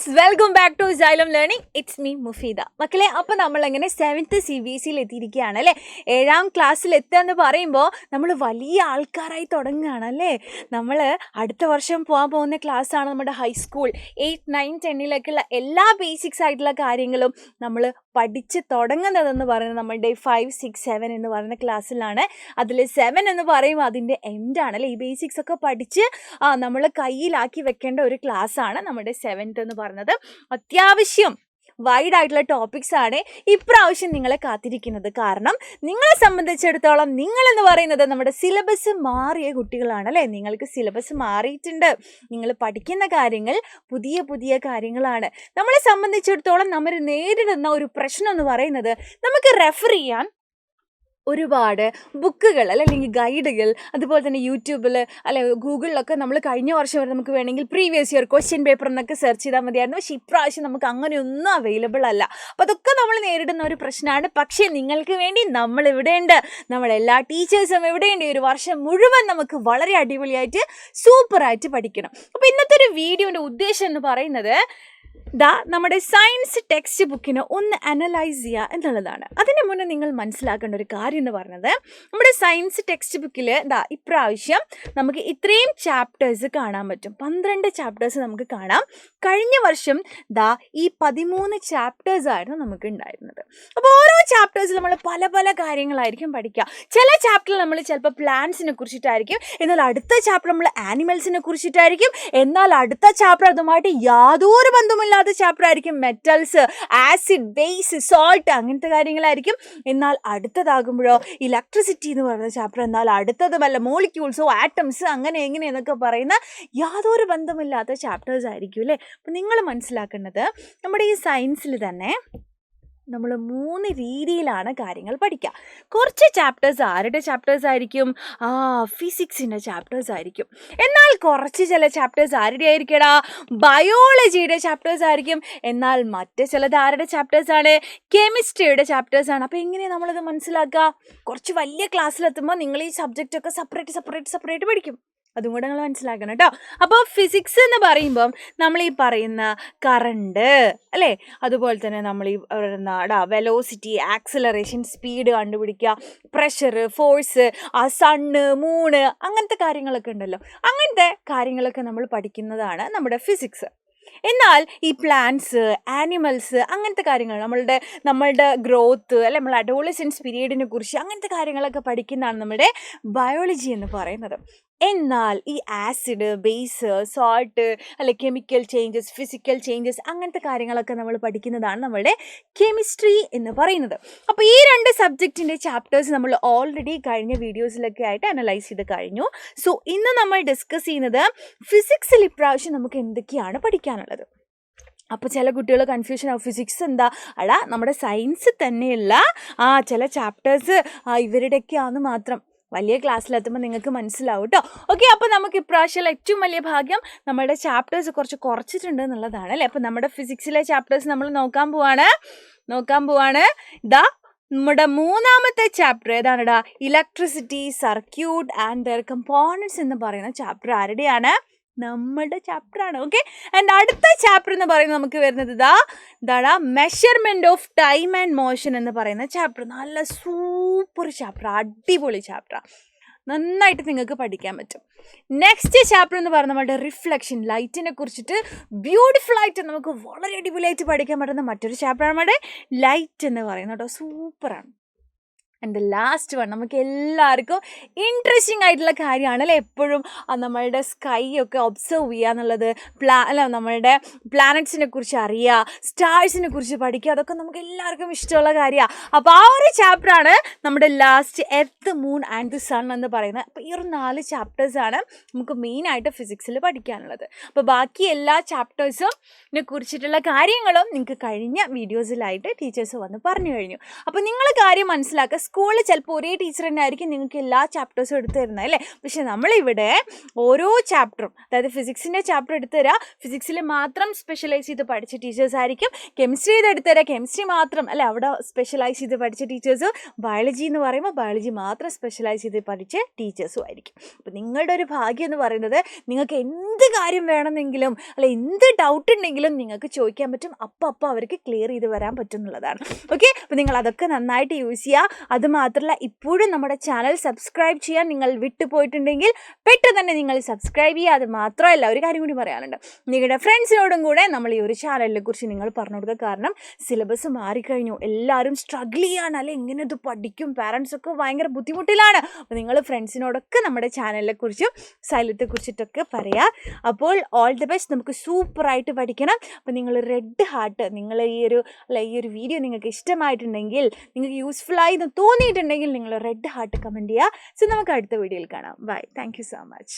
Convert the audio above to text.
Welcome back to Xylem learning. It's me Mufeeda. മക്കളെ, അപ്പോൾ നമ്മളങ്ങനെ 7th CBSE എത്തിയിരിക്കുകയാണ് അല്ലേ. 7ാം ക്ലാസ്സിൽ എത്തുക എന്ന് പറയുമ്പോൾ നമ്മൾ വലിയ ആൾക്കാരായി തുടങ്ങുകയാണ് അല്ലേ. നമ്മൾ അടുത്ത വർഷം പോകാൻ പോകുന്ന ക്ലാസ്സാണ് നമ്മുടെ ഹൈസ്കൂൾ 8, 9, 10 എല്ലാ ബേസിക്സ് ആയിട്ടുള്ള കാര്യങ്ങളും നമ്മൾ പഠിച്ച് തുടങ്ങുന്നതെന്ന് പറയുന്നത് നമ്മളുടെ 5, 6, 7 എന്ന് പറയുന്ന ക്ലാസ്സിലാണ്. അതിൽ 7 എന്ന് പറയുമ്പോൾ അതിൻ്റെ എൻഡാണ് അല്ലേ. ഈ ബേസിക്സ് ഒക്കെ പഠിച്ച് നമ്മൾ കയ്യിലാക്കി വെക്കേണ്ട ഒരു ക്ലാസ്സാണ് നമ്മുടെ 7th എന്ന് പറയുന്നത്. അത്യാവശ്യം വൈഡ് ആയിട്ടുള്ള ടോപ്പിക്സ് ആണ് ഇപ്രാവശ്യം നിങ്ങളെ കാത്തിരിക്കുന്നത്. കാരണം നിങ്ങളെ സംബന്ധിച്ചിടത്തോളം നിങ്ങളെന്ന് പറയുന്നത് നമ്മുടെ സിലബസ് മാറിയ കുട്ടികളാണ് അല്ലേ. നിങ്ങൾക്ക് സിലബസ് മാറിയിട്ടുണ്ട്. നിങ്ങൾ പഠിക്കുന്ന കാര്യങ്ങൾ പുതിയ പുതിയ കാര്യങ്ങളാണ്. നമ്മളെ സംബന്ധിച്ചിടത്തോളം നമ്മൾ നേരിടുന്ന ഒരു പ്രശ്നം എന്ന് പറയുന്നത് നമുക്ക് റെഫർ ചെയ്യാൻ ഒരുപാട് ബുക്കുകൾ അല്ലെങ്കിൽ ഗൈഡുകൾ, അതുപോലെ തന്നെ യൂട്യൂബിൽ അല്ലെ ഗൂഗിളിലൊക്കെ നമ്മൾ കഴിഞ്ഞ വർഷം വരെ നമുക്ക് വേണമെങ്കിൽ പ്രീവിയസ് ഇയർ ക്വസ്റ്റ്യൻ പേപ്പർ എന്നൊക്കെ സെർച്ച് ചെയ്താൽ മതിയായിരുന്നു. പക്ഷേ ഇപ്രാവശ്യം നമുക്ക് അങ്ങനെയൊന്നും അവൈലബിൾ അല്ല. അപ്പോൾ അതൊക്കെ നമ്മൾ നേരിടുന്ന ഒരു പ്രശ്നമാണ്. പക്ഷേ നിങ്ങൾക്ക് വേണ്ടി നമ്മൾ ഇവിടെയുണ്ട്. നമ്മളെല്ലാ ടീച്ചേഴ്സും ഇവിടെയുണ്ട്. ഒരു വർഷം മുഴുവൻ നമുക്ക് വളരെ അടിപൊളിയായിട്ട് സൂപ്പറായിട്ട് പഠിക്കണം. അപ്പോൾ ഇന്നത്തെ ഒരു വീഡിയോൻ്റെ ഉദ്ദേശം എന്ന് പറയുന്നത് നമ്മുടെ സയൻസ് ടെക്സ്റ്റ് ബുക്കിനെ ഒന്ന് അനലൈസ് ചെയ്യുക എന്നുള്ളതാണ്. അതിന് മുന്നേ നിങ്ങൾ മനസ്സിലാക്കേണ്ട ഒരു കാര്യം എന്ന് പറയുന്നത് നമ്മുടെ സയൻസ് ടെക്സ്റ്റ് ബുക്കിൽ ഇപ്രാവശ്യം നമുക്ക് ഇത്രയും ചാപ്റ്റേഴ്സ് കാണാൻ പറ്റും. 12 ചാപ്റ്റേഴ്സ് നമുക്ക് കാണാം. കഴിഞ്ഞ വർഷം ഈ 13 ചാപ്റ്റേഴ്സ് ആയിരുന്നു നമുക്ക് ഉണ്ടായിരുന്നത്. അപ്പോൾ ഓരോ ചാപ്റ്റേഴ്സിൽ നമ്മൾ പല പല കാര്യങ്ങളായിരിക്കും പഠിക്കുക. ചില ചാപ്റ്ററിൽ നമ്മൾ ചിലപ്പോൾ പ്ലാന്റ്സിനെ കുറിച്ചിട്ടായിരിക്കും, എന്നാൽ അടുത്ത ചാപ്റ്റർ നമ്മൾ ആനിമൽസിനെ കുറിച്ചിട്ടായിരിക്കും, എന്നാൽ അടുത്ത ചാപ്റ്റർ അതുമായിട്ട് യാതൊരു ബന്ധമില്ലാത്ത ചാപ്റ്റർ ആയിരിക്കും മെറ്റൽസ്, ആസിഡ്, ബേസ്, സോൾട്ട് അങ്ങനത്തെ കാര്യങ്ങളായിരിക്കും. എന്നാൽ അടുത്തതാകുമ്പോഴോ ഇലക്ട്രിസിറ്റി എന്ന് പറയുന്ന ചാപ്റ്റർ, എന്നാൽ അടുത്തത് വല്ല മോളിക്യൂൾസോ ആറ്റംസ് അങ്ങനെ എങ്ങനെ എന്നൊക്കെ പറയുന്ന യാതൊരു ബന്ധമില്ലാത്ത ചാപ്റ്റേഴ്സ് ആയിരിക്കും അല്ലേ. അപ്പം നിങ്ങൾ മനസ്സിലാക്കേണ്ടത് നമ്മുടെ ഈ സയൻസിൽ തന്നെ നമ്മൾ 3 രീതിയിലാണ് കാര്യങ്ങൾ പഠിക്കുക. കുറച്ച് ചാപ്റ്റേഴ്സ് ആരുടെ ചാപ്റ്റേഴ്സ് ആയിരിക്കും? ഫിസിക്സിൻ്റെ ചാപ്റ്റേഴ്സ് ആയിരിക്കും. എന്നാൽ കുറച്ച് ചില ചാപ്റ്റേഴ്സ് ആരുടെ ആയിരിക്കടാ? ബയോളജിയുടെ ചാപ്റ്റേഴ്സ് ആയിരിക്കും. എന്നാൽ മറ്റ് ചിലത് ആരുടെ ചാപ്റ്റേഴ്സാണ്? കെമിസ്ട്രിയുടെ ചാപ്റ്റേഴ്സാണ്. അപ്പോൾ എങ്ങനെയാണ് നമ്മളിത് മനസ്സിലാക്കുക? കുറച്ച് വലിയ ക്ലാസ്സിലെത്തുമ്പോൾ നിങ്ങൾ ഈ സബ്ജക്റ്റൊക്കെ സെപ്പറേറ്റ് പഠിക്കും. അതും കൂടെ നിങ്ങൾ മനസ്സിലാക്കണം കേട്ടോ. അപ്പോൾ ഫിസിക്സ് എന്ന് പറയുമ്പം നമ്മൾ ഈ പറയുന്ന കറണ്ട് അല്ലേ, അതുപോലെ തന്നെ നമ്മൾ ഈ വെലോസിറ്റി, ആക്സിലറേഷൻ, സ്പീഡ് കണ്ടുപിടിക്കുക, പ്രഷർ, ഫോഴ്സ്, സണ്ണ്, മൂണ് അങ്ങനത്തെ കാര്യങ്ങളൊക്കെ ഉണ്ടല്ലോ. അങ്ങനത്തെ കാര്യങ്ങളൊക്കെ നമ്മൾ പഠിക്കുന്നതാണ് നമ്മുടെ ഫിസിക്സ്. എന്നാൽ ഈ പ്ലാന്റ്സ്, ആനിമൽസ് അങ്ങനത്തെ കാര്യങ്ങൾ നമ്മളുടെ ഗ്രോത്ത് അല്ലെ നമ്മൾ അഡോളസൻസ് പീരീഡിനെ കുറിച്ച് അങ്ങനത്തെ കാര്യങ്ങളൊക്കെ പഠിക്കുന്നതാണ് നമ്മുടെ ബയോളജി എന്ന് പറയുന്നത്. എന്നാൽ ഈ ആസിഡ്, ബേസ്, സോൾട്ട് അല്ലെ കെമിക്കൽ ചേഞ്ചസ്, ഫിസിക്കൽ ചേഞ്ചസ് അങ്ങനത്തെ കാര്യങ്ങളൊക്കെ നമ്മൾ പഠിക്കുന്നതാണ് നമ്മുടെ കെമിസ്ട്രി എന്ന് പറയുന്നത്. അപ്പോൾ ഈ 2 സബ്ജക്റ്റിൻ്റെ ചാപ്റ്റേഴ്സ് നമ്മൾ ഓൾറെഡി കഴിഞ്ഞ വീഡിയോസിലൊക്കെ ആയിട്ട് അനലൈസ് ചെയ്ത് കഴിഞ്ഞു. സോ ഇന്ന് നമ്മൾ ഡിസ്കസ് ചെയ്യുന്നത് ഫിസിക്സിൽ ഇപ്രാവശ്യം നമുക്ക് എന്തൊക്കെയാണ് പഠിക്കാനുള്ളത്. അപ്പോൾ ചില കുട്ടികൾ കൺഫ്യൂഷൻ ആവും, ഫിസിക്സ് എന്താ നമ്മുടെ സയൻസ് തന്നെയല്ല ചില ചാപ്റ്റേഴ്സ് ഇവരുടെയൊക്കെയാണെന്ന് മാത്രം. വലിയ ക്ലാസ്സിലെത്തുമ്പോൾ നിങ്ങൾക്ക് മനസ്സിലാവും കേട്ടോ. ഓക്കെ, അപ്പോൾ നമുക്ക് ഇപ്രാവശ്യം ഏറ്റവും വലിയ ഭാഗ്യം നമ്മുടെ ചാപ്റ്റേഴ്സ് കുറച്ചിട്ടുണ്ട് എന്നുള്ളതാണ് അല്ലേ. അപ്പോൾ നമ്മുടെ ഫിസിക്സിലെ ചാപ്റ്റേഴ്സ് നമ്മൾ നോക്കാൻ പോവാണ്. നമ്മുടെ 3ാമത്തെ ചാപ്റ്റർ ഏതാണെടാ? Electricity, circuit and their components എന്ന് പറയുന്ന ചാപ്റ്റർ ആരുടെയാണ്? നമ്മുടെ ചാപ്റ്ററാണ്. ഓക്കെ, ആൻഡ് അടുത്ത ചാപ്റ്റർ എന്ന് പറയുന്നത് നമുക്ക് വരുന്നത് measurement of time and motion എന്ന് പറയുന്ന ചാപ്റ്റർ. നല്ല സൂപ്പർ ചാപ്റ്റർ, അടിപൊളി ചാപ്റ്റർ, നന്നായിട്ട് നിങ്ങൾക്ക് പഠിക്കാൻ പറ്റും. നെക്സ്റ്റ് ചാപ്റ്റർ എന്ന് പറയുന്നത് നമ്മുടെ റിഫ്ലക്ഷൻ, ലൈറ്റിനെ കുറിച്ചിട്ട് ബ്യൂട്ടിഫുൾ ആയിട്ട് നമുക്ക് വളരെ അടിപൊളിയായിട്ട് പഠിക്കാൻ പറ്റുന്ന മറ്റൊരു ചാപ്റ്ററാണ് നമ്മുടെ ലൈറ്റ് എന്ന് പറയുന്നത് കേട്ടോ. സൂപ്പറാണ്. ആൻഡ് ലാസ്റ്റ് വൺ നമുക്ക് എല്ലാവർക്കും ഇൻട്രസ്റ്റിംഗ് ആയിട്ടുള്ള കാര്യമാണ് അല്ലേ. എപ്പോഴും നമ്മളുടെ സ്കൈ ഒക്കെ ഒബ്സർവ് ചെയ്യുക എന്നുള്ളത്, നമ്മളുടെ പ്ലാനറ്റ്സിനെ കുറിച്ച് അറിയുക, സ്റ്റാർസിനെ കുറിച്ച് പഠിക്കുക, അതൊക്കെ നമുക്ക് എല്ലാവർക്കും ഇഷ്ടമുള്ള കാര്യമാണ്. അപ്പോൾ ആ ഒരു ചാപ്റ്ററാണ് നമ്മുടെ last earth, moon and the sun എന്ന് പറയുന്നത്. അപ്പോൾ ഈ ഒരു 4 ചാപ്റ്റേഴ്സാണ് നമുക്ക് മെയിനായിട്ട് ഫിസിക്സിൽ പഠിക്കാനുള്ളത്. അപ്പോൾ ബാക്കി എല്ലാ ചാപ്റ്റേഴ്സിനെ കുറിച്ചിട്ടുള്ള കാര്യങ്ങളും നിങ്ങൾക്ക് കഴിഞ്ഞ വീഡിയോസിലായിട്ട് ടീച്ചേഴ്സ് വന്ന് പറഞ്ഞു കഴിഞ്ഞു. അപ്പോൾ നിങ്ങൾ കാര്യം മനസ്സിലാക്കുക, സ്കൂളിൽ ചിലപ്പോൾ ഒരേ ടീച്ചർ തന്നെ ആയിരിക്കും നിങ്ങൾക്ക് എല്ലാ ചാപ്റ്റേഴ്സും എടുത്തു തരുന്നത് അല്ലേ. പക്ഷെ നമ്മളിവിടെ ഓരോ ചാപ്റ്ററും, അതായത് ഫിസിക്സിൻ്റെ ചാപ്റ്റർ എടുത്തു തരാം, ഫിസിക്സിൽ മാത്രം സ്പെഷ്യലൈസ് ചെയ്ത് പഠിച്ച ടീച്ചേഴ്സ് ആയിരിക്കും. കെമിസ്ട്രി ഇത് എടുത്തു തരാം, കെമിസ്ട്രി മാത്രം അല്ലെ അവിടെ സ്പെഷ്യലൈസ് ചെയ്ത് പഠിച്ച ടീച്ചേഴ്സ്. ബയോളജി എന്ന് പറയുമ്പോൾ ബയോളജി മാത്രം സ്പെഷ്യലൈസ് ചെയ്ത് പഠിച്ച ടീച്ചേഴ്സും ആയിരിക്കും. അപ്പോൾ നിങ്ങളുടെ ഒരു ഭാഗ്യം എന്ന് പറയുന്നത് നിങ്ങൾക്ക് എന്ത് കാര്യം വേണമെന്നെങ്കിലും അല്ലെ എന്ത് ഡൗട്ട് ഉണ്ടെങ്കിലും നിങ്ങൾക്ക് ചോദിക്കാൻ പറ്റും. അപ്പോൾ അവർക്ക് ക്ലിയർ ചെയ്ത് വരാൻ പറ്റും എന്നുള്ളതാണ്. ഓക്കെ, അപ്പോൾ നിങ്ങൾ അതൊക്കെ നന്നായിട്ട് യൂസ് ചെയ്യുക. അതുമാത്രമല്ല ഇപ്പോഴും നമ്മുടെ ചാനൽ സബ്സ്ക്രൈബ് ചെയ്യാൻ നിങ്ങൾ വിട്ടുപോയിട്ടുണ്ടെങ്കിൽ പെട്ടെന്ന് തന്നെ നിങ്ങൾ സബ്സ്ക്രൈബ് ചെയ്യുക. അത് മാത്രമല്ല ഒരു കാര്യം കൂടി പറയാനുണ്ട്, നിങ്ങളുടെ ഫ്രണ്ട്സിനോടും കൂടെ നമ്മൾ ഈ ഒരു ചാനലിനെ കുറിച്ച് നിങ്ങൾ പറഞ്ഞു കൊടുക്കുക. കാരണം സിലബസ് മാറിക്കഴിഞ്ഞു, എല്ലാവരും സ്ട്രഗിൾ ചെയ്യാണ് അല്ലെ, എങ്ങനെ ഇത് പഠിക്കും, പാരൻസ് ഒക്കെ ഭയങ്കര ബുദ്ധിമുട്ടിലാണ്. അപ്പോൾ നിങ്ങൾ ഫ്രണ്ട്സിനോടൊക്കെ നമ്മുടെ ചാനലിനെ കുറിച്ചും സൈലത്തെ കുറിച്ചിട്ടൊക്കെ പറയാം. അപ്പോൾ ഓൾ ദി ബെസ്റ്റ്, നമുക്ക് സൂപ്പറായിട്ട് പഠിക്കണം. അപ്പോൾ നിങ്ങൾ റെഡ് ഹാർട്ട്, നിങ്ങൾ ഈ ഒരു വീഡിയോ നിങ്ങൾക്ക് ഇഷ്ടമായിട്ടുണ്ടെങ്കിൽ, നിങ്ങൾക്ക് യൂസ്ഫുൾ ആയി എന്ന് തോന്നിയിട്ടുണ്ടെങ്കിൽ നിങ്ങൾ റെഡ് ഹാർട്ട് കമൻറ്റ് ചെയ്യുക. സോ നമുക്ക് അടുത്ത വീഡിയോയിൽ കാണാം. Bye, thank you so much.